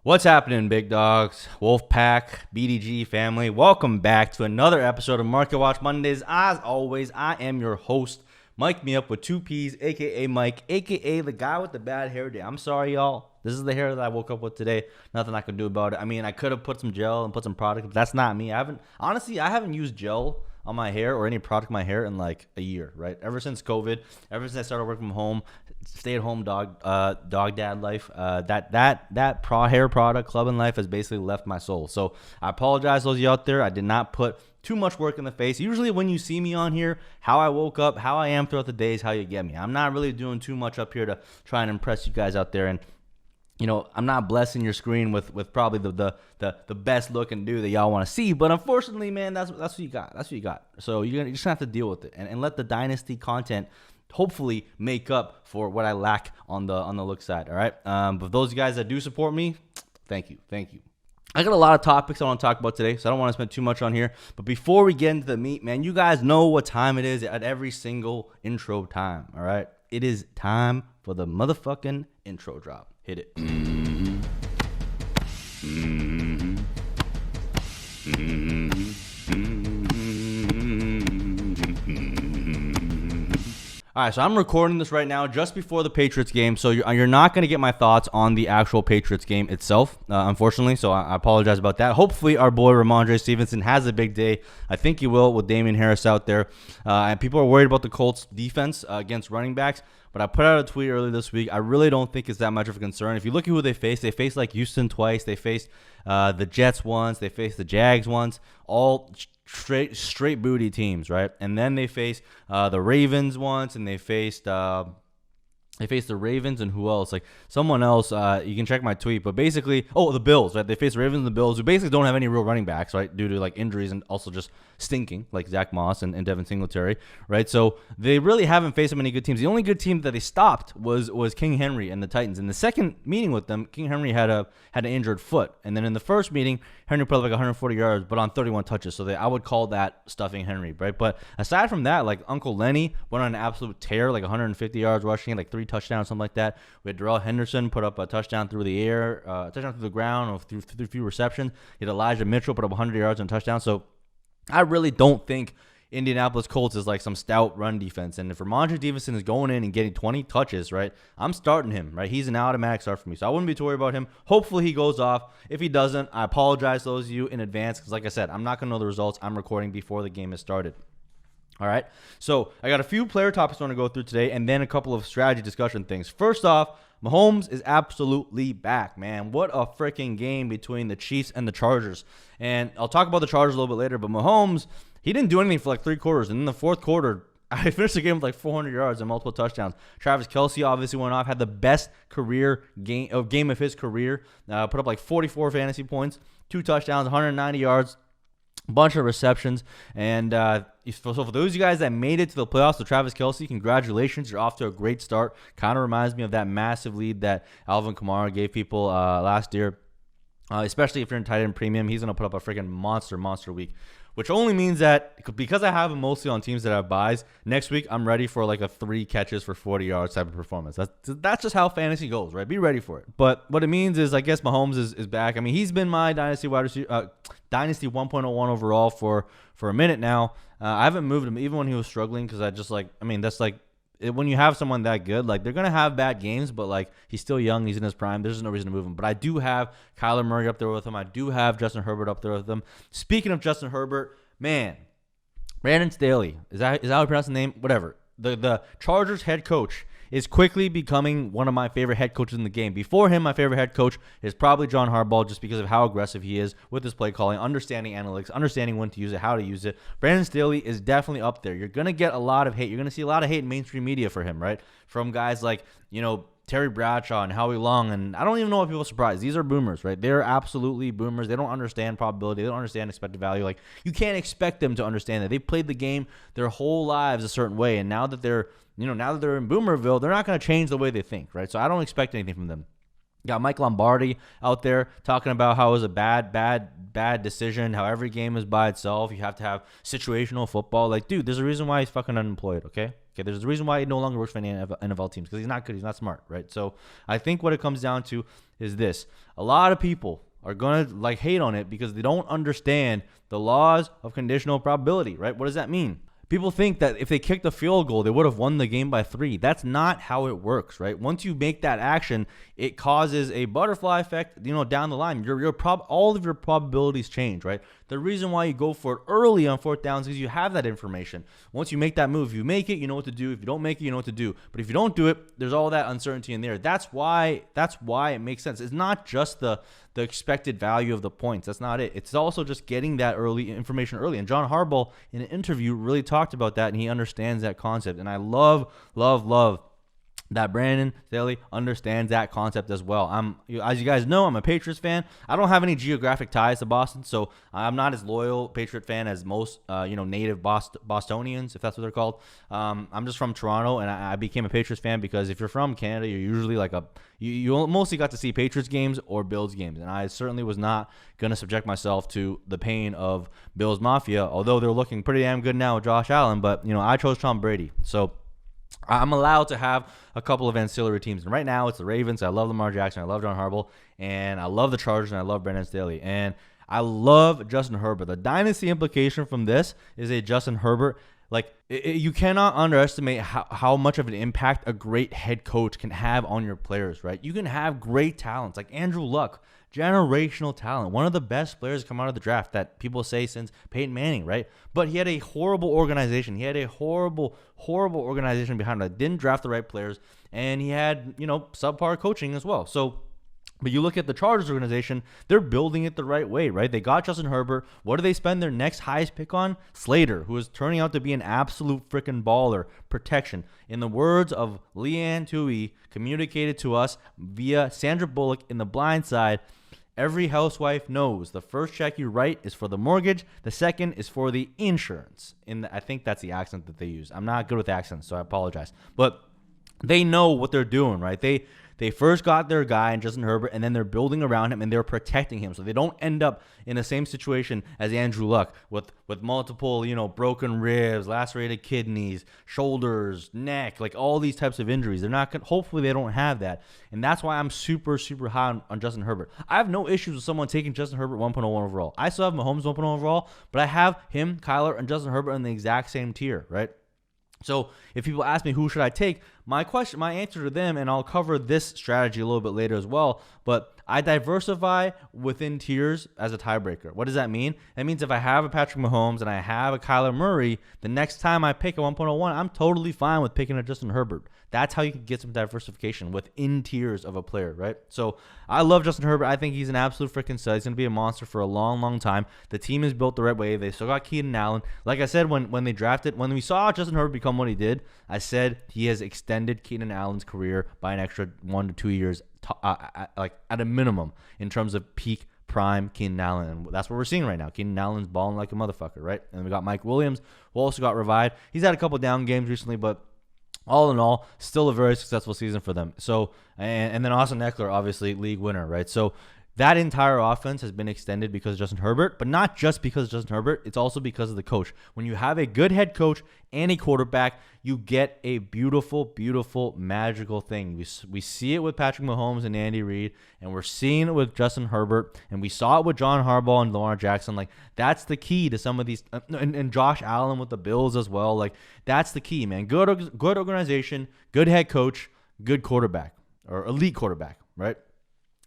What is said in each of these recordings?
What's happening, big dogs, Wolfpack, BDG family? Welcome back to another episode of Market Watch Mondays. As always, I am your host, Mike Me Up with two P's, aka Mike, aka the guy with the bad hair day. I'm sorry, y'all. This is the hair that I woke up with today. Nothing I could do about it. I mean, I could have put some gel and put some product, but that's not me. I haven't used gel on my hair or any product on my hair in like a year, right? Ever since COVID, ever since I started working from home, stay-at-home dog dad life, that hair product clubbing life has basically left my soul. So I apologize to those of you out there. I did not put too much work in the face. Usually when you see me on here, how I woke up, how I am throughout the day is how you get me. I'm not really doing too much up here to try and impress you guys out there. And you know, I'm not blessing your screen with probably the best looking dude that y'all want to see. But unfortunately, man, that's what you got. That's what you got. So you're just gonna have to deal with it and let the Dynasty content hopefully make up for what I lack on the look side. All right. But those guys that do support me, thank you. I got a lot of topics I want to talk about today, so I don't want to spend too much on here. But before we get into the meat, man, you guys know what time it is at every single intro time. All right. It is time for the motherfucking intro drop. Hit it. All right, so I'm recording this right now just before the Patriots game, so you're not going to get my thoughts on the actual Patriots game itself, unfortunately, so I apologize about that. Hopefully, our boy Ramondre Stevenson has a big day. I think he will with Damian Harris out there, and people are worried about the Colts' defense against running backs, but I put out a tweet earlier this week. I really don't think it's that much of a concern. If you look at who they faced like Houston twice. They faced the Jets once. They faced the Jags once. All straight booty teams, right? And then they faced the Ravens once, and they faced the Ravens and who else? Like someone else. You can check my tweet, but basically, the Bills, right? They faced the Ravens and the Bills, who basically don't have any real running backs, right? Due to like injuries and also just stinking, like Zach Moss and Devin Singletary, right? So they really haven't faced many good teams. The only good team that they stopped was King Henry and the Titans. In the second meeting with them, King Henry had an injured foot, and then in the first meeting, Henry put up like 140 yards, but on 31 touches. So I would call that stuffing Henry, right? But aside from that, like Uncle Lenny went on an absolute tear, like 150 yards rushing, like 3 touchdowns, something like that. We had Darrell Henderson put up a touchdown through the air, touchdown through the ground, or through a few receptions. You had Elijah Mitchell put up 100 yards and a touchdown. So I really don't think Indianapolis Colts is like some stout run defense. And if Ramondre Stevenson is going in and getting 20 touches, right, I'm starting him, right? He's an automatic start for me. So I wouldn't be too worried about him. Hopefully he goes off. If he doesn't, I apologize to those of you in advance because, like I said, I'm not going to know the results. I'm recording before the game has started. All right, so I got a few player topics I want to go through today and then a couple of strategy discussion things. First off, Mahomes is absolutely back, man. What a freaking game between the Chiefs and the Chargers. And I'll talk about the Chargers a little bit later, but Mahomes, he didn't do anything for like 3 quarters. And in the fourth quarter, I finished the game with like 400 yards and multiple touchdowns. Travis Kelce obviously went off, had the best career game of his career, put up like 44 fantasy points, 2 touchdowns, 190 yards. Bunch of receptions, and so for those of you guys that made it to the playoffs, so Travis Kelce, congratulations, you're off to a great start. Kind of reminds me of that massive lead that Alvin Kamara gave people last year, especially if you're in tight end premium. He's going to put up a freaking monster week, which only means that because I have him mostly on teams that have buys, next week I'm ready for like a 3 catches for 40 yards type of performance. That's just how fantasy goes, right? Be ready for it. But what it means is I guess Mahomes is back. I mean, he's been my Dynasty 1.01 overall for a minute now. I haven't moved him even when he was struggling because that's like when you have someone that good, like they're going to have bad games, but like he's still young, he's in his prime, there's no reason to move him. But I do have Kyler Murray up there with him. I do have Justin Herbert up there with him. Speaking of Justin Herbert, man, Brandon Staley, is that how you pronounce the name? Whatever. The Chargers head coach is quickly becoming one of my favorite head coaches in the game. Before him, my favorite head coach is probably John Harbaugh, just because of how aggressive he is with his play calling, understanding analytics, understanding when to use it, how to use it. Brandon Staley is definitely up there. You're going to get a lot of hate. You're going to see a lot of hate in mainstream media for him, right? From guys like, Terry Bradshaw and Howie Long, and I don't even know what people are surprised. These are boomers, right? They're absolutely boomers. They don't understand probability. They don't understand expected value. Like, you can't expect them to understand that. They played the game their whole lives a certain way, and now that they're in Boomerville, they're not going to change the way they think, right? So I don't expect anything from them. Got Mike Lombardi out there talking about how it was a bad decision, how every game is by itself. You have to have situational football. Like, dude, there's a reason why he's fucking unemployed, okay? Okay, there's a reason why he no longer works for any NFL teams, because he's not good. He's not smart, right? So I think what it comes down to is this. A lot of people are going to like hate on it because they don't understand the laws of conditional probability, right? What does that mean? People think that if they kicked a field goal, they would have won the game by 3. That's not how it works, right? Once you make that action, it causes a butterfly effect, down the line. All of your probabilities change, right? The reason why you go for it early on 4th downs is you have that information. Once you make that move, if you make it, you know what to do. If you don't make it, you know what to do. But if you don't do it, there's all that uncertainty in there. That's why it makes sense. It's not just the expected value of the points. That's not it. It's also just getting that early information early. And John Harbaugh in an interview really talked about that, and he understands that concept. And I love that Brandon Staley understands that concept as well. As you guys know, I'm a Patriots fan. I don't have any geographic ties to Boston, so I'm not as loyal Patriot fan as most, native Bostonians, if that's what they're called. I'm just from Toronto, and I became a Patriots fan because if you're from Canada, you're usually like you mostly got to see Patriots games or Bills games, and I certainly was not going to subject myself to the pain of Bills Mafia, although they're looking pretty damn good now with Josh Allen, but, I chose Tom Brady, so I'm allowed to have a couple of ancillary teams. And right now, it's the Ravens. I love Lamar Jackson. I love John Harbaugh. And I love the Chargers. And I love Brandon Staley. And I love Justin Herbert. The dynasty implication from this is a Justin Herbert. You cannot underestimate how much of an impact a great head coach can have on your players, right? You can have great talents like Andrew Luck, generational talent, one of the best players to come out of the draft that people say since Peyton Manning, right? But he had a horrible organization. He had a horrible organization behind him that didn't draft the right players, and he had, subpar coaching as well. But you look at the Chargers organization, they're building it the right way, right? They got Justin Herbert. What do they spend their next highest pick on? Slater, who is turning out to be an absolute freaking baller. Protection. In the words of Leanne Tui, communicated to us via Sandra Bullock in The Blind Side, every housewife knows the first check you write is for the mortgage. The second is for the insurance. I think that's the accent that they use. I'm not good with accents, so I apologize. But they know what they're doing, right? They first got their guy in Justin Herbert, and then they're building around him, and they're protecting him so they don't end up in the same situation as Andrew Luck with multiple, broken ribs, lacerated kidneys, shoulders, neck, like all these types of injuries. They're not hopefully they don't have that, and that's why I'm super, super high on Justin Herbert. I have no issues with someone taking Justin Herbert 1.01 overall. I still have Mahomes 1.0 overall, but I have him, Kyler, and Justin Herbert in the exact same tier, right? So if people ask me who should I take, my answer to them, and I'll cover this strategy a little bit later as well, but I diversify within tiers as a tiebreaker. What does that mean? That means if I have a Patrick Mahomes and I have a Kyler Murray, the next time I pick a 1.01, I'm totally fine with picking a Justin Herbert. That's how you can get some diversification within tiers of a player, right? So I love Justin Herbert. I think he's an absolute freaking stud. He's going to be a monster for a long, long time. The team is built the right way. They still got Keenan Allen. Like I said, when we saw Justin Herbert become what he did, I said he has extended Keenan Allen's career by an extra 1 to 2 years, at a minimum, in terms of peak prime Keenan Allen. And that's what we're seeing right now. Keenan Allen's balling like a motherfucker, right? And we got Mike Williams, who also got revived. He's had a couple down games recently, but all in all, still a very successful season for them. So, and then Austin Eckler, obviously league winner, right? So that entire offense has been extended because of Justin Herbert, but not just because of Justin Herbert. It's also because of the coach. When you have a good head coach and a quarterback, you get a beautiful, beautiful, magical thing. We see it with Patrick Mahomes and Andy Reid, and we're seeing it with Justin Herbert, and we saw it with John Harbaugh and Lamar Jackson. Like, that's the key to some of these, and Josh Allen with the Bills as well. Like, that's the key, man. Good organization, good head coach, good quarterback, or elite quarterback, right?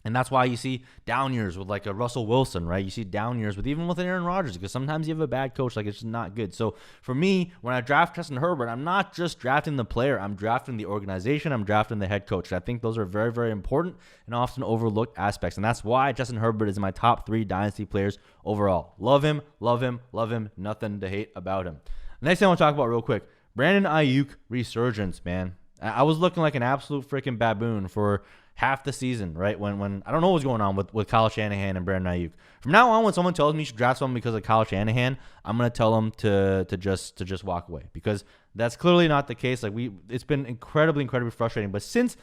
And that's why you see down years with like a Russell Wilson, right? You see down years even with an Aaron Rodgers, because sometimes you have a bad coach, like it's just not good. So for me, when I draft Justin Herbert, I'm not just drafting the player, I'm drafting the organization, I'm drafting the head coach. And I think those are very, very important and often overlooked aspects. And that's why Justin Herbert is my top 3 dynasty players overall. Love him, love him, love him. Nothing to hate about him. Next thing I want to talk about real quick, Brandon Aiyuk resurgence, man. I was looking like an absolute freaking baboon for half the season, right? When I don't know what's going on with Kyle Shanahan and Brandon Aiyuk. From now on, when someone tells me you should draft someone because of Kyle Shanahan, I'm gonna tell them to just walk away, because that's clearly not the case. Like it's been incredibly frustrating. But since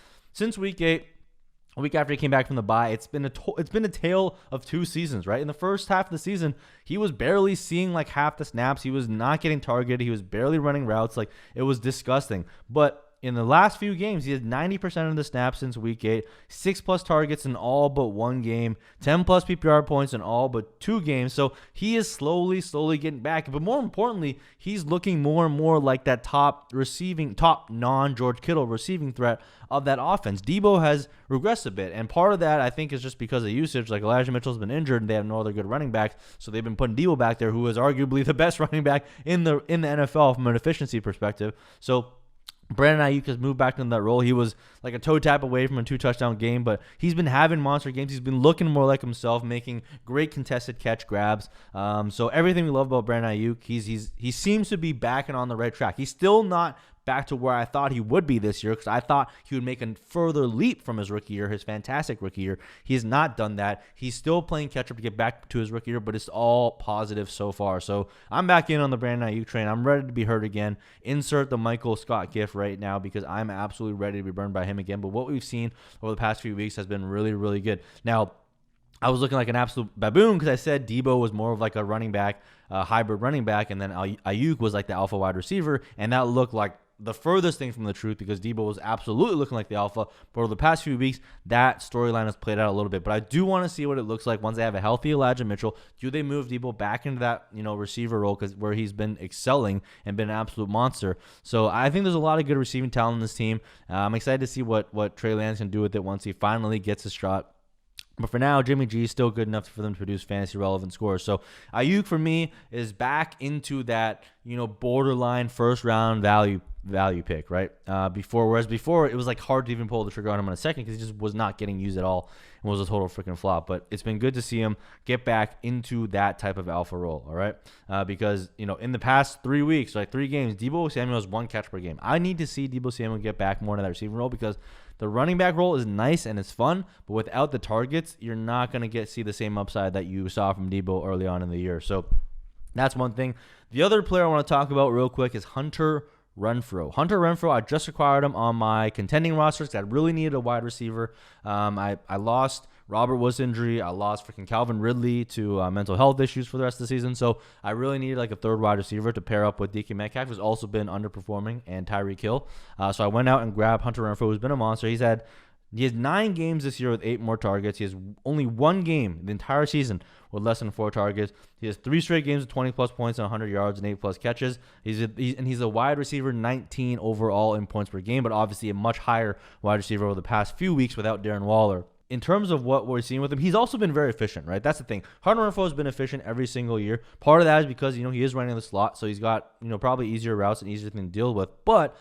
week 8, a week after he came back from the bye. It's been a tale of two seasons, right? In the first half of the season, he was barely seeing like half the snaps. He was not getting targeted. He was barely running routes. Like, it was disgusting. But in the last few games, he has 90% of the snaps since week 8, 6+ targets in all but one game, 10+ PPR points in all but 2 games. So he is slowly getting back. But more importantly, he's looking more and more like that top non-George Kittle receiving threat of that offense. Debo has regressed a bit, and part of that I think is just because of usage. Like, Elijah Mitchell's been injured, and they have no other good running backs, so they've been putting Debo back there, who is arguably the best running back in the NFL from an efficiency perspective. So Brandon Aiyuk has moved back into that role. He was like a toe tap away from a 2-touchdown game, but he's been having monster games. He's been looking more like himself, making great contested catch grabs. So everything we love about Brandon Aiyuk, he seems to be back and on the right track. He's still not back to where I thought he would be this year, because I thought he would make a further leap from his rookie year, his fantastic rookie year. He has not done that. He's still playing catch up to get back to his rookie year, but it's all positive so far. So I'm back in on the Brandon Aiyuk train. I'm ready to be hurt again. Insert the Michael Scott gif right now, because I'm absolutely ready to be burned by him again. But what we've seen over the past few weeks has been really good. Now, I was looking like an absolute baboon because I said Debo was more of like a running back, hybrid running back, and then Aiyuk was like the alpha wide receiver, and that looked like the furthest thing from the truth, because Debo was absolutely looking like the alpha. But over the past few weeks, that storyline has played out a little bit. But I do want to see what it looks like once they have a healthy Elijah Mitchell. Do they move Debo back into that, receiver role, because where he's been excelling and been an absolute monster? So I think there's a lot of good receiving talent in this team. I'm excited to see what Trey Lance can do with it once he finally gets a shot. But for now, Jimmy G is still good enough for them to produce fantasy-relevant scores. So Aiyuk, for me, is back into that, borderline first-round value pick, right? Whereas before, it was like hard to even pull the trigger on him in a second, because he just was not getting used at all and was a total freaking flop. But it's been good to see him get back into that type of alpha role, all right? Because, in the past 3 weeks, like 3 games, Deebo Samuel has 1 catch per game. I need to see Deebo Samuel get back more into that receiving role, because the running back role is nice and it's fun, but without the targets, you're not going to see the same upside that you saw from Debo early on in the year. So that's one thing. The other player I want to talk about real quick is Hunter Renfrow. Hunter Renfrow, I just acquired him on my contending roster because I really needed a wide receiver. I lost Robert Woods injury. I lost freaking Calvin Ridley to mental health issues for the rest of the season. So I really needed like a third wide receiver to pair up with DK Metcalf, who's also been underperforming, and Tyreek Hill. So I went out and grabbed Hunter Renfrow, who's been a monster. He has 9 games this year with 8 more targets. He has only 1 game the entire season with less than 4 targets. He has 3 straight games with 20+ points and 100 yards and 8+ catches. He's a wide receiver 19 overall in points per game, but obviously a much higher wide receiver over the past few weeks without Darren Waller. In terms of what we're seeing with him, he's also been very efficient, right? That's the thing. Hunter Renfrow has been efficient every single year. Part of that is because, he is running the slot, so he's got, probably easier routes and easier thing to deal with. But,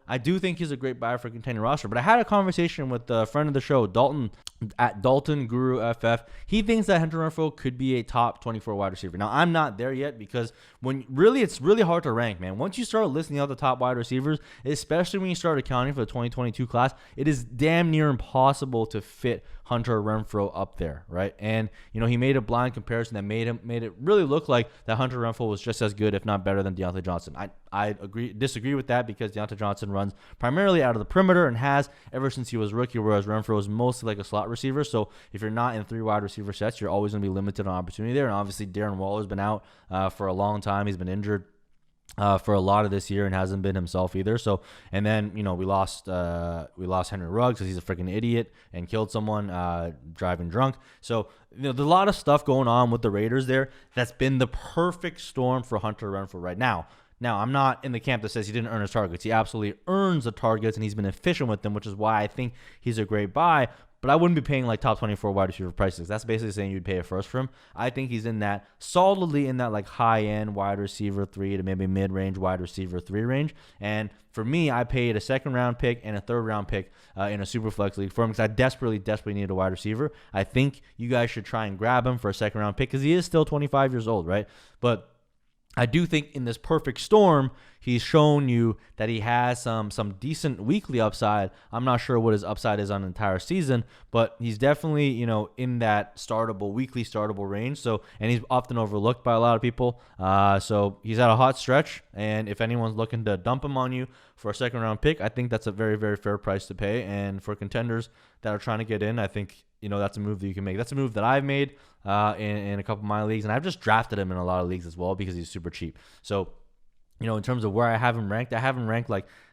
I do think he's a great buy for a contending roster. But I had a conversation with a friend of the show, Dalton, at Dalton Guru FF. He thinks that Hunter Renfrow could be a top 24 wide receiver. Now, I'm not there yet, because it's really hard to rank, man. Once you start listing out the top wide receivers, especially when you start accounting for the 2022 class, it is damn near impossible to fit Hunter Renfrow up there, right? And, he made a blind comparison that made it really look like that Hunter Renfrow was just as good, if not better, than Deontay Johnson. I disagree with that, because Deontay Johnson runs primarily out of the perimeter and has ever since he was rookie, whereas Renfrow is mostly like a slot receiver. So if you're not in 3 wide receiver sets, you're always going to be limited on opportunity there. And obviously Darren Waller's been out for a long time. He's been injured for a lot of this year and hasn't been himself either. So, and then, we lost Henry Ruggs because he's a freaking idiot and killed someone driving drunk. So, there's a lot of stuff going on with the Raiders there that's been the perfect storm for Hunter Renfrow right now. Now, I'm not in the camp that says he didn't earn his targets. He absolutely earns the targets, and he's been efficient with them, which is why I think he's a great buy. But I wouldn't be paying like top 24 wide receiver prices. That's basically saying you'd pay a first for him. I think he's solidly in that like high-end wide receiver 3 to maybe mid-range wide receiver 3 range. And for me, I paid a second-round pick and a third-round pick in a super flex league for him, because I desperately needed a wide receiver. I think you guys should try and grab him for a second-round pick, because he is still 25 years old, right? But I do think in this perfect storm, he's shown you that he has some decent weekly upside. I'm not sure what his upside is on an entire season, but he's definitely, in that weekly startable range. So, and he's often overlooked by a lot of people. So he's at a hot stretch, and if anyone's looking to dump him on you for a second round pick, I think that's a very, very fair price to pay. And for contenders that are trying to get in, I think that's a move that you can make. That's a move that I've made in a couple of my leagues, and I've just drafted him in a lot of leagues as well because he's super cheap. So, in terms of where I have him ranked, I have him ranked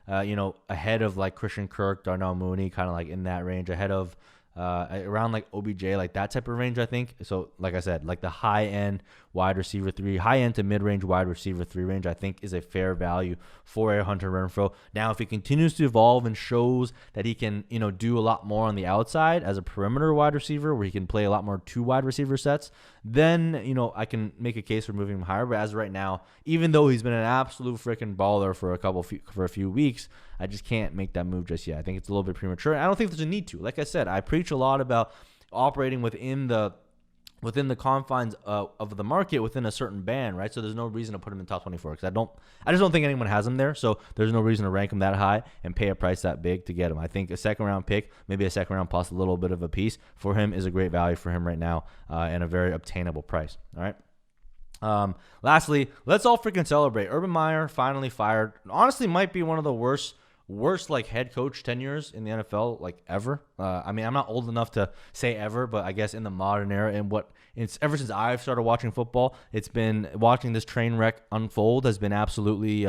ahead of like Christian Kirk, Darnell Mooney, kind of like in that range, ahead of around like OBJ, like that type of range, I think. So, like I said, like the high-end wide receiver 3, high-end to mid-range wide receiver 3 range, I think is a fair value for a Hunter Renfrow. Now, if he continues to evolve and shows that he can, do a lot more on the outside as a perimeter wide receiver, where he can play a lot more 2 wide receiver sets, then, I can make a case for moving him higher. But as of right now, even though he's been an absolute freaking baller for a few weeks, I just can't make that move just yet. I think it's a little bit premature. I don't think there's a need to. Like I said, I preach a lot about operating within the confines of the market within a certain band, right? So there's no reason to put him in the top 24 because I just don't think anyone has him there. So there's no reason to rank him that high and pay a price that big to get him. I think a second round pick, maybe a second round plus a little bit of a piece for him is a great value for him right now and a very obtainable price. All right. Lastly, let's all freaking celebrate. Urban Meyer finally fired. Honestly, might be one of the worst like head coach tenures in the NFL like ever. I mean, I'm not old enough to say ever, but I guess in the modern era and it's ever since I've started watching football, it's been watching this train wreck unfold has been absolutely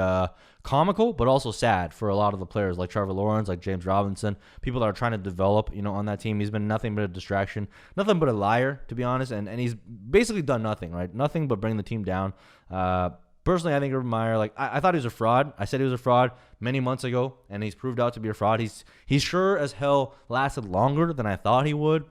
comical, but also sad for a lot of the players like Trevor Lawrence, like James Robinson, people that are trying to develop, on that team. He's been nothing but a distraction, nothing but a liar, to be honest, and he's basically done nothing, right? Nothing but bring the team down. Personally, I think Urban Meyer, I thought he was a fraud. I said he was a fraud many months ago, and he's proved out to be a fraud. He's sure as hell lasted longer than I thought he would.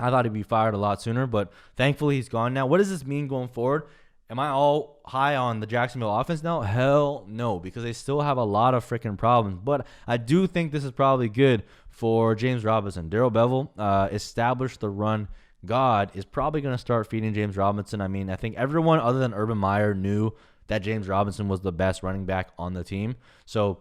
I thought he'd be fired a lot sooner, but thankfully he's gone now. What does this mean going forward? Am I all high on the Jacksonville offense now? Hell no, because they still have a lot of freaking problems. But I do think this is probably good for James Robinson. Darrell Bevell established the run God is probably going to start feeding James Robinson. I mean, I think everyone other than Urban Meyer knew that James Robinson was the best running back on the team. So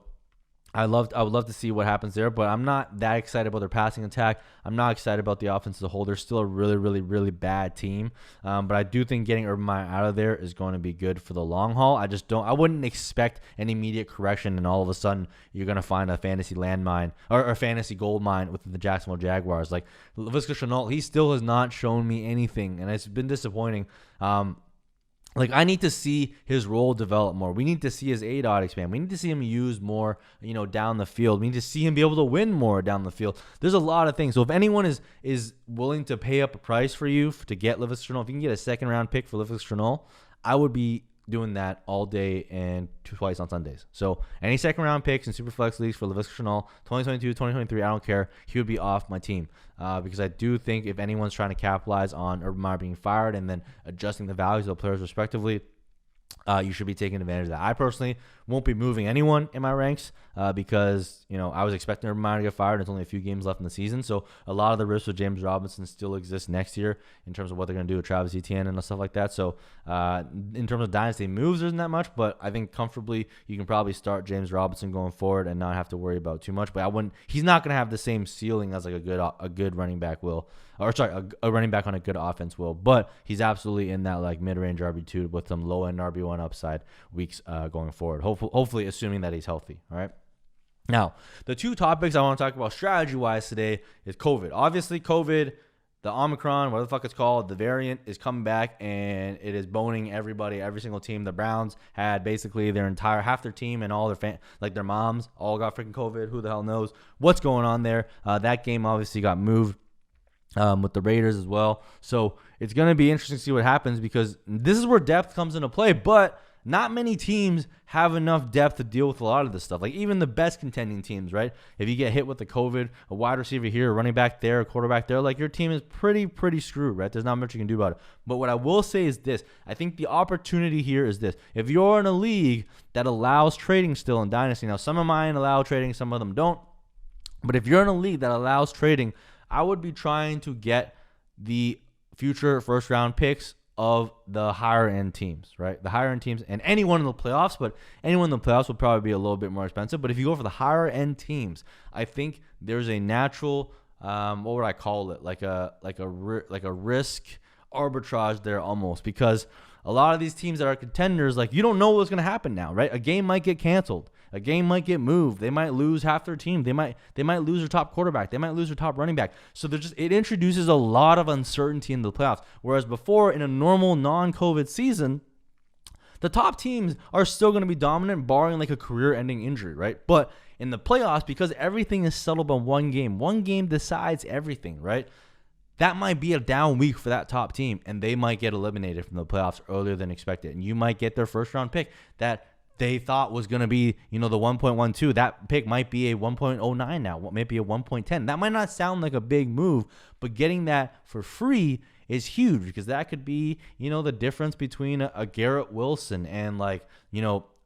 I would love to see what happens there, but I'm not that excited about their passing attack. I'm not excited about the offense as a whole. They're still a really, really, really bad team. But I do think getting Urban Meyer out of there is going to be good for the long haul. I wouldn't expect an immediate correction and all of a sudden you're going to find a fantasy landmine or a fantasy gold mine with the Jacksonville Jaguars. Like Laviska Shenault, he still has not shown me anything, and it's been disappointing. I need to see his role develop more. We need to see his ADOT expand. We need to see him use more, down the field. We need to see him be able to win more down the field. There's a lot of things. So if anyone is willing to pay up a price for you to get Laviska Shenault, if you can get a second round pick for Laviska Shenault, I would be doing that all day and twice on Sundays. So any second round picks in Superflex leagues for Laviska Shenault, 2022, 2023, I don't care. He would be off my team because I do think if anyone's trying to capitalize on Urban Meyer being fired and then adjusting the values of the players respectively, you should be taking advantage of that. I personally won't be moving anyone in my ranks because, I was expecting Urban Meyer to get fired. There's only a few games left in the season. So a lot of the risks with James Robinson still exist next year in terms of what they're going to do with Travis Etienne and stuff like that. So in terms of dynasty moves, there isn't that much, but I think comfortably you can probably start James Robinson going forward and not have to worry about too much. But he's not going to have the same ceiling as like a good running back will. A running back on a good offense will, but he's absolutely in that like mid-range RB2 with some low-end RB1 upside weeks going forward. Hopefully, assuming that he's healthy. All right. Now, the two topics I want to talk about strategy-wise today is COVID. Obviously, COVID, the Omicron, whatever the fuck it's called, the variant is coming back and it is boning everybody, every single team. The Browns had basically half their team and all their moms all got freaking COVID. Who the hell knows what's going on there? That game obviously got moved. With the Raiders as well. So it's going to be interesting to see what happens because this is where depth comes into play, but not many teams have enough depth to deal with a lot of this stuff. Like even the best contending teams, right? If you get hit with the COVID, a wide receiver here, a running back there, a quarterback there, like your team is pretty screwed, right? There's not much you can do about it. But what I will say is this. I think the opportunity here is this. If you're in a league that allows trading still in Dynasty, now some of mine allow trading, some of them don't. But if you're in a league that allows trading, I would be trying to get the future first-round picks of the higher end teams, right? The higher end teams and anyone in the playoffs, but anyone in the playoffs will probably be a little bit more expensive. But if you go for the higher end teams, I think there's a natural, what would I call it? Like a risk arbitrage there almost, because a lot of these teams that are contenders, like you don't know what's going to happen now, right? A game might get canceled. A game might get moved. They might lose half their team. They might lose their top quarterback. They might lose their top running back. So it introduces a lot of uncertainty in the playoffs. Whereas before, in a normal non-COVID season, the top teams are still going to be dominant, barring like a career-ending injury, right? But in the playoffs, because everything is settled on one game decides everything, right? That might be a down week for that top team, and they might get eliminated from the playoffs earlier than expected. And you might get their first-round pick that they thought was going to be, the 1.12. That pick might be a 1.09 now, maybe a 1.10. That might not sound like a big move, but getting that for free is huge, because that could be, the difference between a Garrett Wilson and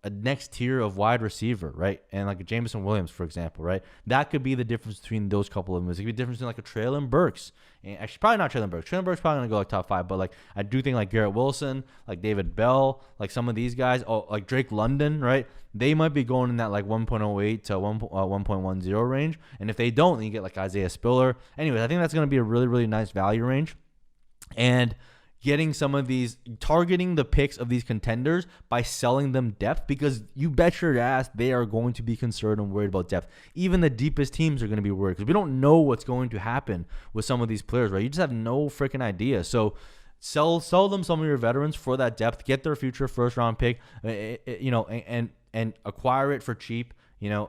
a next tier of wide receiver, right? And like a Jameson Williams, for example, right? That could be the difference between those couple of moves. It could be the difference between like a Treylon Burks. And actually, probably not Treylon Burks. Treylon Burks probably going to go like top 5, but like I do think like Garrett Wilson, like David Bell, like some of these guys, like Drake London, right? They might be going in that like 1.08 to 1.10 range. And if they don't, then you get like Isaiah Spiller. Anyways, I think that's going to be a really, really nice value range. And getting some of these, targeting the picks of these contenders by selling them depth, because you bet your ass they are going to be concerned and worried about depth. Even the deepest teams are going to be worried, because we don't know what's going to happen with some of these players, right? You just have no freaking idea. So sell them some of your veterans for that depth, get their future first round pick, and acquire it for cheap.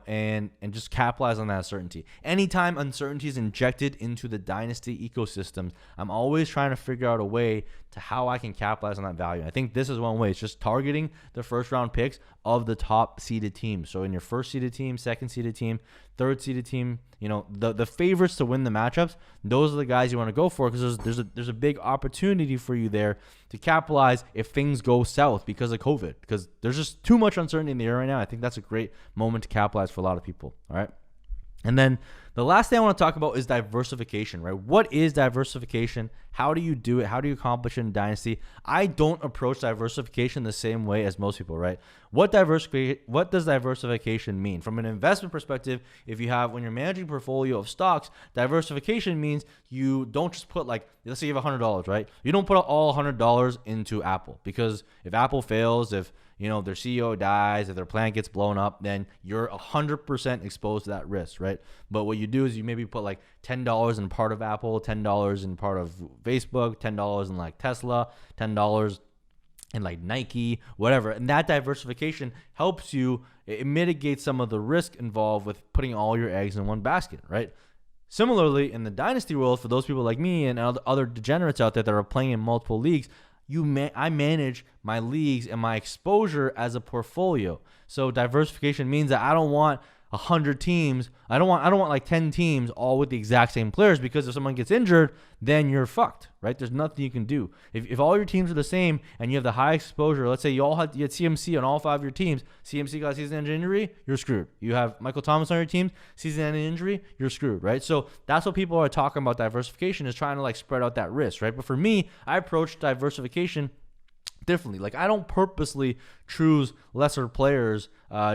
And just capitalize on that uncertainty. Anytime uncertainty is injected into the dynasty ecosystem, I'm always trying to figure out a way to how I can capitalize on that value. I think this is one way. It's just targeting the first round picks of the top seeded teams. So in your first seeded team, second seeded team, third seeded team, the favorites to win the matchups, those are the guys you want to go for, because there's a big opportunity for you there to capitalize if things go south because of COVID, because there's just too much uncertainty in the air right now. I think that's a great moment to capitalize for a lot of people. All right. And then the last thing I want to talk about is diversification, right? What is diversification? How do you do it? How do you accomplish it in Dynasty? I don't approach diversification the same way as most people, right? What does diversification mean? From an investment perspective, when you're managing a portfolio of stocks, diversification means you don't just put let's say you have $100, right? You don't put all $100 into Apple, because if Apple fails, if their CEO dies, if their plant gets blown up, then you're 100% exposed to that risk, right? But what you do is you maybe put like $10 in part of Apple, $10 in part of Facebook, $10 in like Tesla, $10 in like Nike, whatever. And that diversification helps you, it mitigates some of the risk involved with putting all your eggs in one basket, right? Similarly, in the Dynasty world, for those people like me and other degenerates out there that are playing in multiple leagues, I manage my leagues and my exposure as a portfolio. So diversification means that I don't want 100 teams. I don't want like 10 teams all with the exact same players, because if someone gets injured, then you're fucked, right? There's nothing you can do. If all your teams are the same and you have the high exposure, let's say you had CMC on all 5 of your teams, CMC got season-ending injury, you're screwed. You have Michael Thomas on your team, season-ending injury, you're screwed, right? So that's what people are talking about diversification, is trying to like spread out that risk, right? But for me, I approach diversification differently. Like, I don't purposely choose lesser players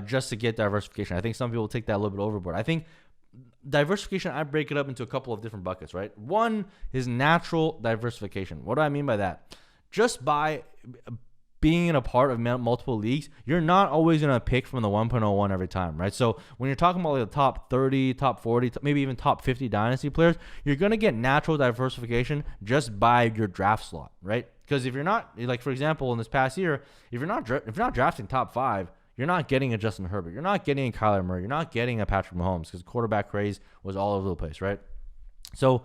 just to get diversification. I think some people take that a little bit overboard. I think diversification, I break it up into a couple of different buckets, right? One is natural diversification. What do I mean by that? Just by being in a part of multiple leagues, you're not always going to pick from the 1.01 every time, right? So when you're talking about like the top 30, top 40, maybe even top 50 dynasty players, you're going to get natural diversification just by your draft slot, right? Because if you're not, like for example, in this past year, if you're not drafting top 5, you're not getting a Justin Herbert, you're not getting a Kyler Murray, you're not getting a Patrick Mahomes, because quarterback craze was all over the place, right? So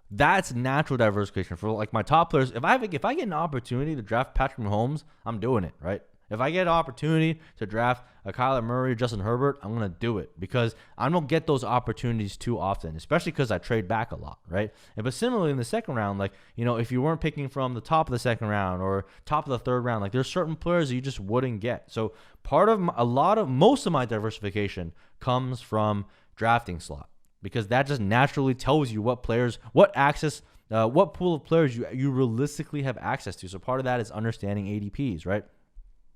that's natural diversification for like my top players. If I get an opportunity to draft Patrick Mahomes, I'm doing it, right? If I get an opportunity to draft a Kyler Murray or Justin Herbert, I'm going to do it, because I don't get those opportunities too often, especially because I trade back a lot, right? But similarly in the second round, like, if you weren't picking from the top of the second round or top of the third round, like there's certain players that you just wouldn't get. So most of my diversification comes from drafting slot, because that just naturally tells you what access what pool of players you realistically have access to. So part of that is understanding ADPs, right?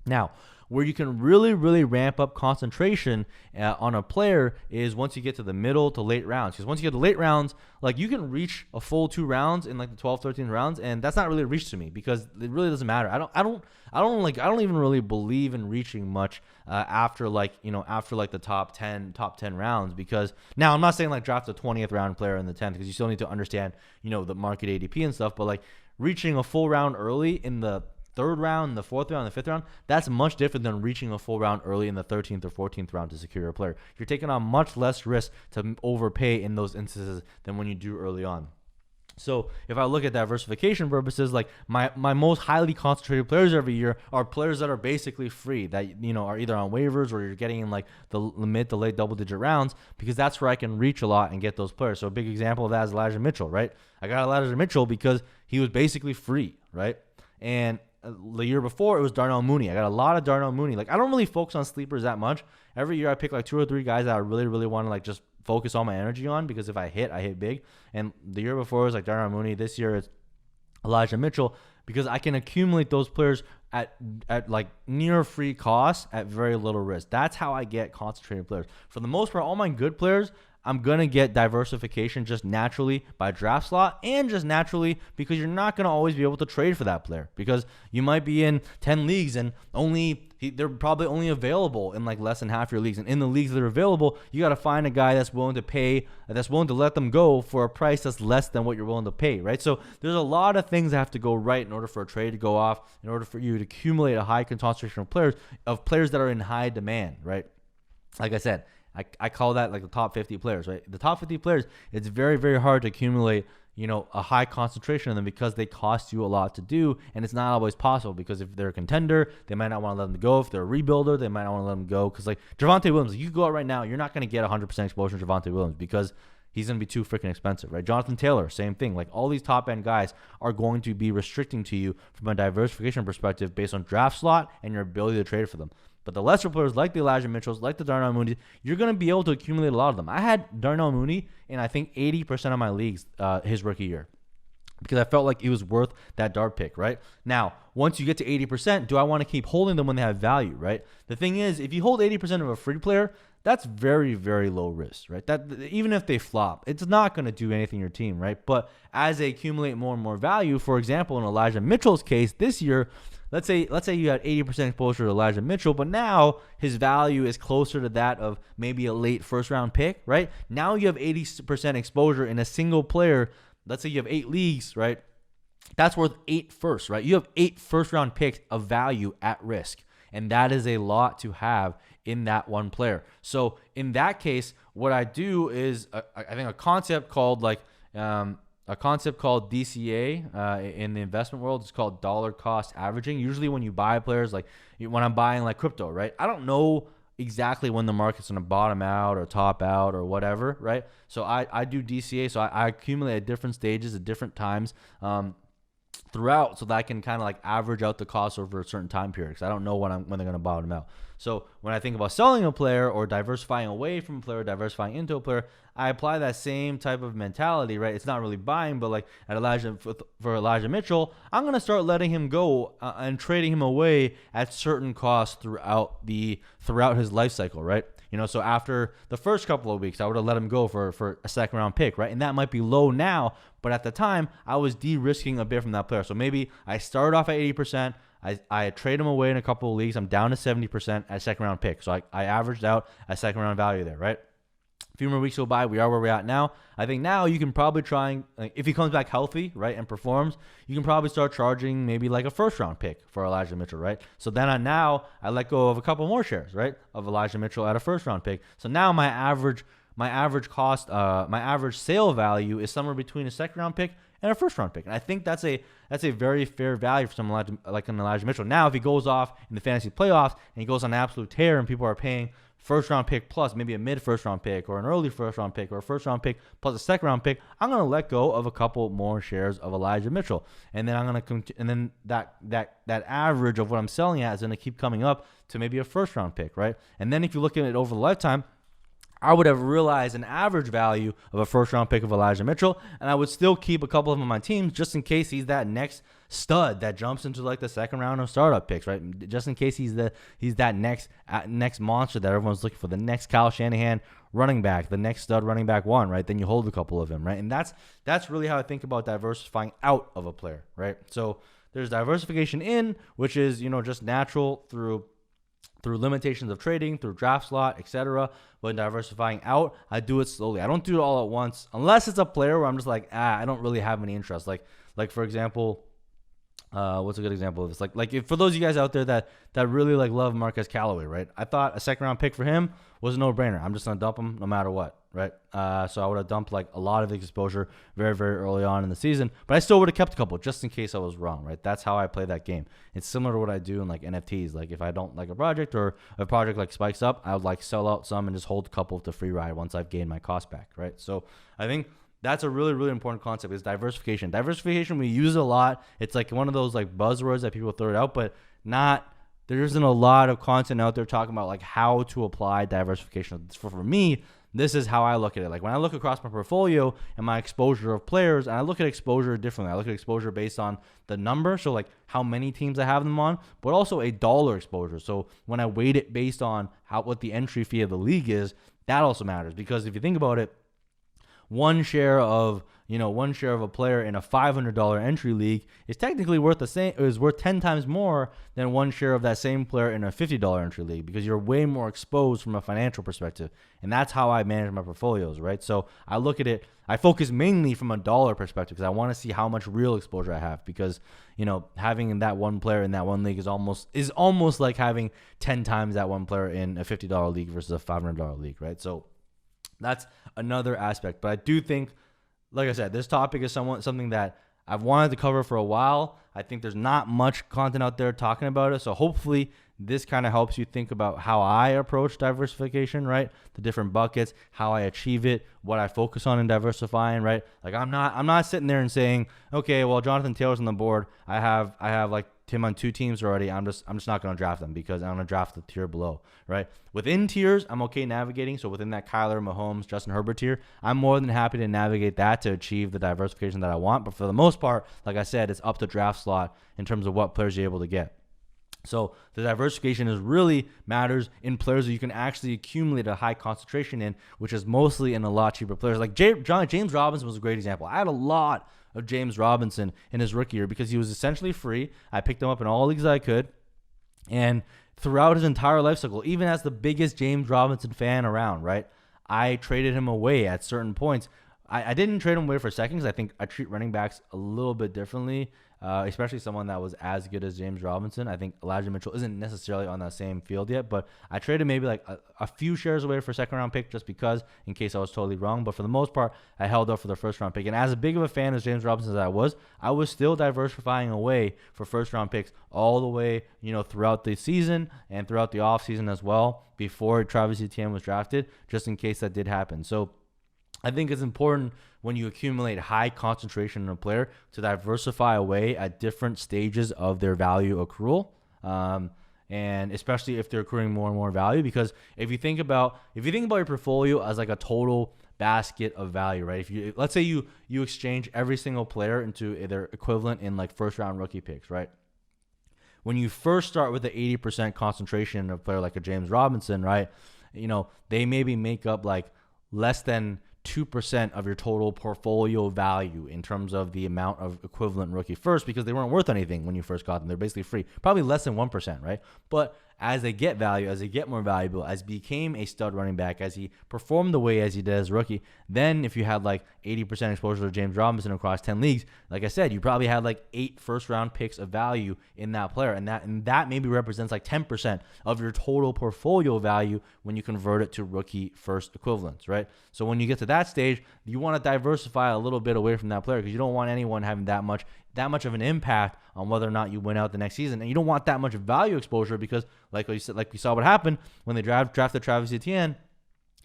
Now, where you can really, really ramp up concentration on a player is once you get to the middle to late rounds. Because once you get to late rounds, like you can reach a full 2 rounds in like the 12, 13 rounds, and that's not really a reach to me because it really doesn't matter. I don't even really believe in reaching much after the top 10 rounds, because now I'm not saying like draft a 20th round player in the 10th, because you still need to understand, the market ADP and stuff, but like reaching a full round early in the 3rd round, the 4th round, the 5th round, that's much different than reaching a full round early in the 13th or 14th round to secure a player. You're taking on much less risk to overpay in those instances than when you do early on. So if I look at diversification purposes, like my most highly concentrated players every year are players that are basically free, that are either on waivers or you're getting in like the mid to late double-digit rounds, because that's where I can reach a lot and get those players. So a big example of that is Elijah Mitchell, right? I got Elijah Mitchell because he was basically free, right? And the year before, it was Darnell Mooney. I got a lot of Darnell Mooney. Like, I don't really focus on sleepers that much. Every year, I pick like 2 or 3 guys that I really, really want to like just focus all my energy on, because if I hit big. And the year before, it was like Darnell Mooney. This year, it's Elijah Mitchell, because I can accumulate those players at like near free cost at very little risk. That's how I get concentrated players. For the most part, all my good players, I'm going to get diversification just naturally by draft slot, and just naturally because you're not going to always be able to trade for that player, because you might be in 10 leagues and they're probably only available in like less than half your leagues. And in the leagues that are available, you got to find a guy that's willing to let them go for a price that's less than what you're willing to pay, right? So there's a lot of things that have to go right in order for a trade to go off, in order for you to accumulate a high concentration of players that are in high demand, right? Like I said, I call that like the top 50 players, right? The top 50 players, it's very, very hard to accumulate, a high concentration of them, because they cost you a lot to do, and it's not always possible, because if they're a contender, they might not want to let them go. If they're a rebuilder, they might not want to let them go, because like Javonte Williams, you go out right now, you're not going to get 100% exposure to Javonte Williams, because he's going to be too freaking expensive, right? Jonathan Taylor, same thing. Like, all these top-end guys are going to be restricting to you from a diversification perspective based on draft slot and your ability to trade for them. But the lesser players, like the Elijah Mitchells, like the Darnell Mooney, you're going to be able to accumulate a lot of them. I had Darnell Mooney in, I think, 80% of my leagues his rookie year, because I felt like it was worth that dart pick, right? Now, once you get to 80%, do I want to keep holding them when they have value, right? The thing is, if you hold 80% of a free player, that's very, very low risk, right? That even if they flop, it's not going to do anything to your team, right? But as they accumulate more and more value, for example, in Elijah Mitchell's case this year, let's say you had 80% exposure to Elijah Mitchell, but now his value is closer to that of maybe a late first-round pick, right? Now you have 80% exposure in a single player. Let's say you have 8 leagues, right? That's worth 8 firsts, right? You have 8 first-round picks of value at risk, and that is a lot to have in that one player. So in that case, what I do is I think a concept called DCA in the investment world is called dollar cost averaging. Usually when you buy players, like when I'm buying like crypto, right? I don't know exactly when the market's going to bottom out or top out or whatever, right? So I do DCA. So I accumulate at different stages at different times throughout, so that I can kind of like average out the cost over a certain time period, because I don't know when they're going to bottom out. So when I think about selling a player or diversifying away from a player, diversifying into a player, I apply that same type of mentality, right? It's not really buying, but like for Elijah Mitchell, I'm going to start letting him go and trading him away at certain costs throughout his life cycle, right? So after the first couple of weeks, I would have let him go for a second round pick, right? And that might be low now, but at the time, I was de-risking a bit from that player. So maybe I started off at 80%. I trade him away in a couple of leagues. I'm down to 70% at second round pick. So I averaged out a second round value there, right? A few more weeks go by. We are where we're at now. I think now you can probably try, if he comes back healthy, right, and performs, you can probably start charging maybe like a first round pick for Elijah Mitchell, right? So then I let go of a couple more shares, right, of Elijah Mitchell at a first round pick. So now my average cost, my average sale value is somewhere between a second round pick and a first round pick. And I think that's a very fair value for someone like an Elijah Mitchell. Now, if he goes off in the fantasy playoffs and he goes on an absolute tear and people are paying first round pick plus maybe a mid first round pick or an early first round pick or a first round pick plus a second round pick, I'm going to let go of a couple more shares of Elijah Mitchell. And then that average of what I'm selling at is going to keep coming up to maybe a first round pick, right? And then if you look at it over the lifetime, I would have realized an average value of a first-round pick of Elijah Mitchell, and I would still keep a couple of them on my team just in case he's that next stud that jumps into like the second round of startup picks, right? Just in case he's that next monster that everyone's looking for, the next Kyle Shanahan running back, the next stud running back one, right? Then you hold a couple of him, right? And that's really how I think about diversifying out of a player, right? So there's diversification in, which is, just natural through limitations of trading, through draft slot, etc. But diversifying out, I do it slowly. I don't do it all at once, unless it's a player where I'm just like, I don't really have any interest. Like for example, what's a good example of this? Like if, for those of you guys out there that really like love Marquez Callaway, right? I thought a second round pick for him was a no-brainer. I'm just gonna dump him no matter what, right? So I would have dumped like a lot of his exposure very, very early on in the season, but I still would have kept a couple just in case I was wrong, right? That's how I play that game. It's similar to what I do in like NFTs. Like if I don't like a project or a project like spikes up, I would like sell out some and just hold a couple to free ride once I've gained my cost back, right? So I think that's a really, really important concept is diversification. Diversification, we use it a lot. It's like one of those like buzzwords that people throw it out, but there isn't a lot of content out there talking about like how to apply diversification. For me, this is how I look at it. Like when I look across my portfolio and my exposure of players, and I look at exposure differently. I look at exposure based on the number, so like how many teams I have them on, but also a dollar exposure. So when I weight it based on what the entry fee of the league is, that also matters, because if you think about it, one share of a player in a $500 entry league is technically worth 10 times more than one share of that same player in a $50 entry league, because you're way more exposed from a financial perspective. And that's how I manage my portfolios, right? So I look at it, I focus mainly from a dollar perspective because I want to see how much real exposure I have, because having that one player in that one league is almost like having 10 times that one player in a $50 league versus a $500 league, right? So that's another aspect. But I do think, like I said, this topic is something that I've wanted to cover for a while. I think there's not much content out there talking about it. So hopefully this kind of helps you think about how I approach diversification, right? The different buckets, how I achieve it, what I focus on in diversifying, right? Like I'm not sitting there and saying, okay, well, Jonathan Taylor's on the board. I have like him on 2 teams already. I'm just not going to draft them because I'm going to draft the tier below, right? Within tiers, I'm okay navigating. So within that Kyler, Mahomes, Justin Herbert tier, I'm more than happy to navigate that to achieve the diversification that I want. But for the most part, like I said, it's up to draft slot in terms of what players you're able to get. So the diversification really matters in players that you can actually accumulate a high concentration in, which is mostly in a lot cheaper players. Like James Robinson was a great example. I had a lot of James Robinson in his rookie year because he was essentially free. I picked him up in all leagues I could. And throughout his entire life cycle, even as the biggest James Robinson fan around, right, I traded him away at certain points. I didn't trade him away for seconds. I think I treat running backs a little bit differently, especially someone that was as good as James Robinson. I think Elijah Mitchell isn't necessarily on that same field yet, but I traded maybe like a few shares away for a second-round pick just because, in case I was totally wrong. But for the most part, I held up for the first-round pick. And as big of a fan as James Robinson as I was still diversifying away for first-round picks all the way, throughout the season and throughout the offseason as well, before Travis Etienne was drafted, just in case that did happen. So I think it's important when you accumulate high concentration in a player to diversify away at different stages of their value accrual, and especially if they're accruing more and more value. Because if you think about your portfolio as like a total basket of value, right? Let's say you exchange every single player into their equivalent in like first round rookie picks, right? When you first start with the 80% concentration of a player like a James Robinson, right? They maybe make up like less than 2% of your total portfolio value in terms of the amount of equivalent rookie first, because they weren't worth anything when you first got them. They're basically free, probably less than 1%, right? But as they get value, as they get more valuable, as he became a stud running back, as he performed the way as he did as a rookie, then if you had like 80% exposure to James Robinson across 10 leagues, like I said, you probably had like 8 first-round picks of value in that player, and that maybe represents like 10% of your total portfolio value when you convert it to rookie first equivalents, right? So when you get to that stage, you want to diversify a little bit away from that player because you don't want anyone having that much of an impact on whether or not you win out the next season. And you don't want that much value exposure because, like we saw what happened when they drafted Travis Etienne,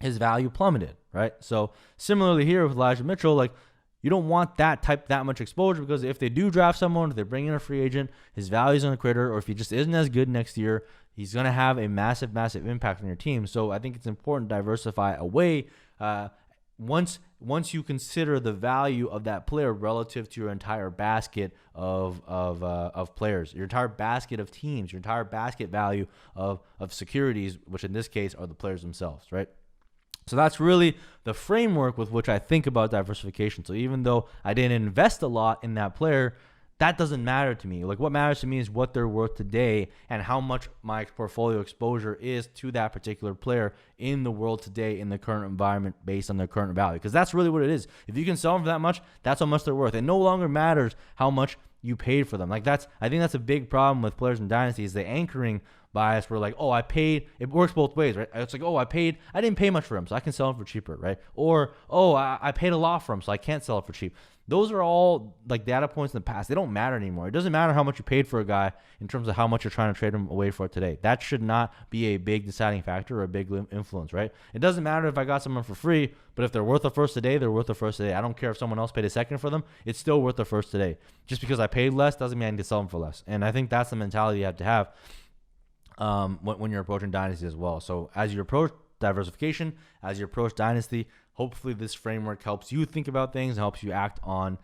his value plummeted, right? So similarly here with Elijah Mitchell, like you don't want that much exposure, because if they do draft someone, if they bring in a free agent, his value is going to crater, or if he just isn't as good next year, he's going to have a massive, massive impact on your team. So I think it's important to diversify away. Once you consider the value of that player relative to your entire basket of players, your entire basket of teams, your entire basket value of securities, which in this case are the players themselves, right? So that's really the framework with which I think about diversification. So even though I didn't invest a lot in that player, that doesn't matter to me. Like, what matters to me is what they're worth today and how much my portfolio exposure is to that particular player in the world today, in the current environment, based on their current value. Because that's really what it is. If you can sell them for that much, that's how much they're worth. It no longer matters how much you paid for them. Like, I think that's a big problem with players in Dynasty, is the anchoring bias where, like, oh, I paid. It works both ways, right? It's like, oh, I didn't pay much for him, so I can sell him for cheaper, right? Or, oh, I paid a lot for him, so I can't sell it for cheap. Those are all like data points in the past. They don't matter anymore. It doesn't matter how much you paid for a guy in terms of how much you're trying to trade him away for today. That should not be a big deciding factor or a big influence, right? It doesn't matter if I got someone for free, but if they're worth a first today, they're worth a first today. I don't care if someone else paid a second for them. It's still worth a first today. Just because I paid less doesn't mean I need to sell them for less. And I think that's the mentality you have to have when you're approaching Dynasty as well. So as you approach diversification, as you approach Dynasty, hopefully this framework helps you think about things and helps you act on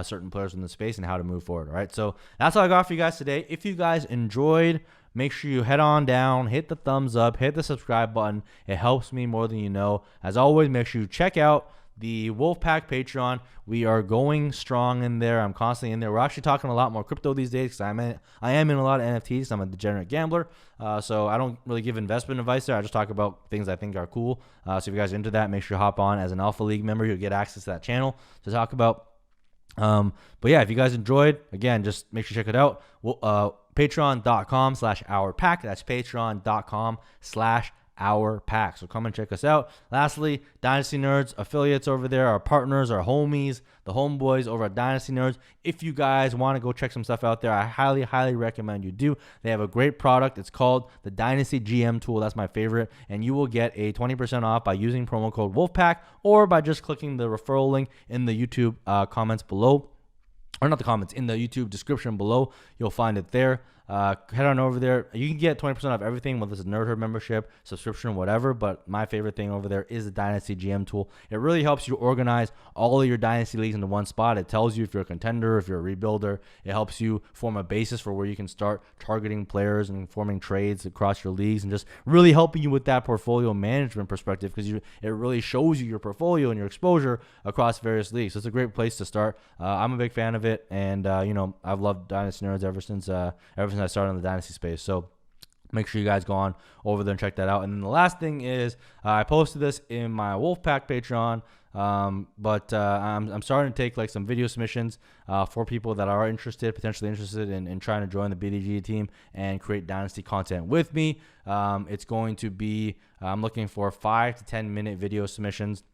certain players in the space and how to move forward. All right, so that's all I got for you guys today. If you guys enjoyed, make sure you head on down, hit the thumbs up, hit the subscribe button. It helps me more than you know. As always, make sure you check out the Wolfpack Patreon. We are going strong in there. I'm constantly in there. We're actually talking a lot more crypto these days because I am in a lot of NFTs. I'm a degenerate gambler, so I don't really give investment advice there. I just talk about things I think are cool. So if you guys are into that, make sure you hop on as an Alpha League member. You'll get access to that channel to talk about. But yeah, if you guys enjoyed, again, just make sure you check it out. Patreon.com/OurPack. That's patreon.com/OurPack. So come and check us out. Lastly, Dynasty Nerds affiliates over there, our partners, our homies, the homeboys over at Dynasty Nerds. If you guys want to go check some stuff out there, I highly, highly recommend you do. They have a great product. It's called the Dynasty GM tool. That's my favorite. And you will get a 20% off by using promo code Wolfpack or by just clicking the referral link in the YouTube comments below. Or not the comments, in the YouTube description below. You'll find it there. Head on over there. You can get 20% off everything, whether it's a Nerd Herd membership, subscription, whatever. But my favorite thing over there is the Dynasty GM tool. It really helps you organize all of your Dynasty leagues into one spot. It tells you if you're a contender, if you're a rebuilder. It helps you form a basis for where you can start targeting players and forming trades across your leagues and just really helping you with that portfolio management perspective, because it really shows you your portfolio and your exposure across various leagues. So it's a great place to start. I'm a big fan of it, and I've loved Dynasty Nerds ever since I started in the Dynasty space. So make sure you guys go on over there and check that out. And then the last thing is I posted this in my Wolfpack Patreon, but I'm starting to take like some video submissions for people that are potentially interested in trying to join the BDG team and create Dynasty content with me. It's going to be, I'm looking for 5 to 10 minute video submissions.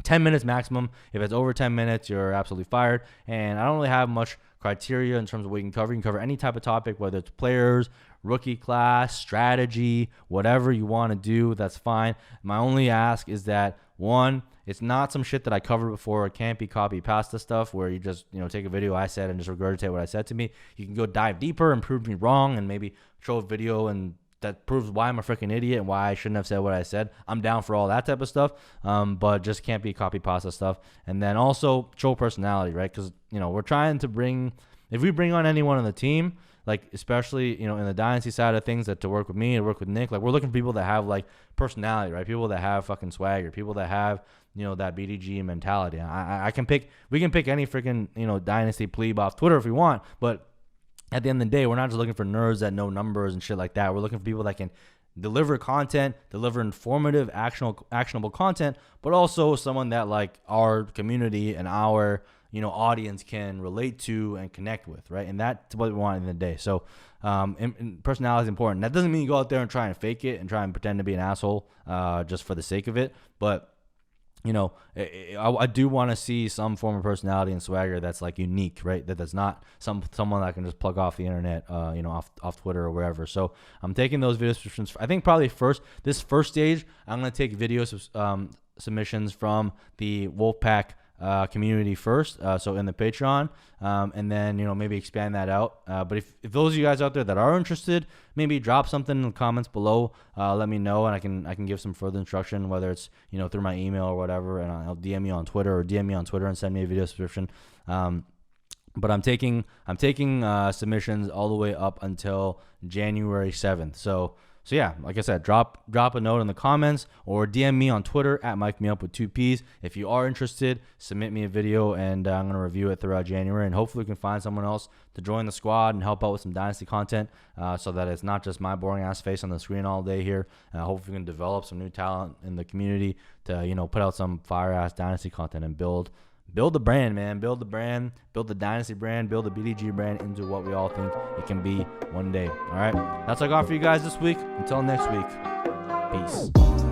10 minutes maximum. If it's over 10 minutes, you're absolutely fired. And I don't really have much criteria in terms of what you can cover. You can cover any type of topic, whether it's players, rookie class, strategy, whatever you want to do, that's fine. My only ask is that, one, it's not some shit that I covered before. It can't be copy pasta stuff where you just take a video I said and just regurgitate what I said to me. You can go dive deeper and prove me wrong and maybe show a video and that proves why I'm a freaking idiot and why I shouldn't have said what I said. I'm down for all that type of stuff, but just can't be copy pasta stuff. And then also show personality, right? Because we're trying to if we bring on anyone on the team, like especially in the Dynasty side of things, that to work with me and work with Nick, like we're looking for people that have like personality, right? People that have fucking swagger, people that have that BDG mentality. We can pick any freaking Dynasty plebe off Twitter if we want, but at the end of the day, we're not just looking for nerds that know numbers and shit like that. We're looking for people that can deliver content, deliver informative, actionable content, but also someone that like our community and our audience can relate to and connect with, right? And that's what we want in the day. So and personality is important. That doesn't mean you go out there and try and fake it and try and pretend to be an asshole just for the sake of it, but I do want to see some form of personality and swagger that's like unique, right? That's not someone that can just plug off the internet, off Twitter or wherever. So I'm taking those video submissions. I think probably this first stage, I'm going to take video submissions from the Wolfpack community first, so in the Patreon, and then maybe expand that out. But if those of you guys out there that are interested, maybe drop something in the comments below. Let me know, and I can give some further instruction, whether it's through my email or whatever, and I'll DM you on Twitter, or DM me on Twitter and send me a video subscription. But I'm taking submissions all the way up until January 7th. So yeah, like I said, drop a note in the comments or DM me on Twitter at MikeMeUp with 2 P's. If you are interested, submit me a video, and I'm going to review it throughout January. And hopefully we can find someone else to join the squad and help out with some Dynasty content, so that it's not just my boring ass face on the screen all day here. Hopefully we can develop some new talent in the community to put out some fire ass Dynasty content and build the brand, man. Build the brand, build the Dynasty brand, build the BDG brand into what we all think it can be one day. All right, that's all I got for you guys this week. Until next week, peace.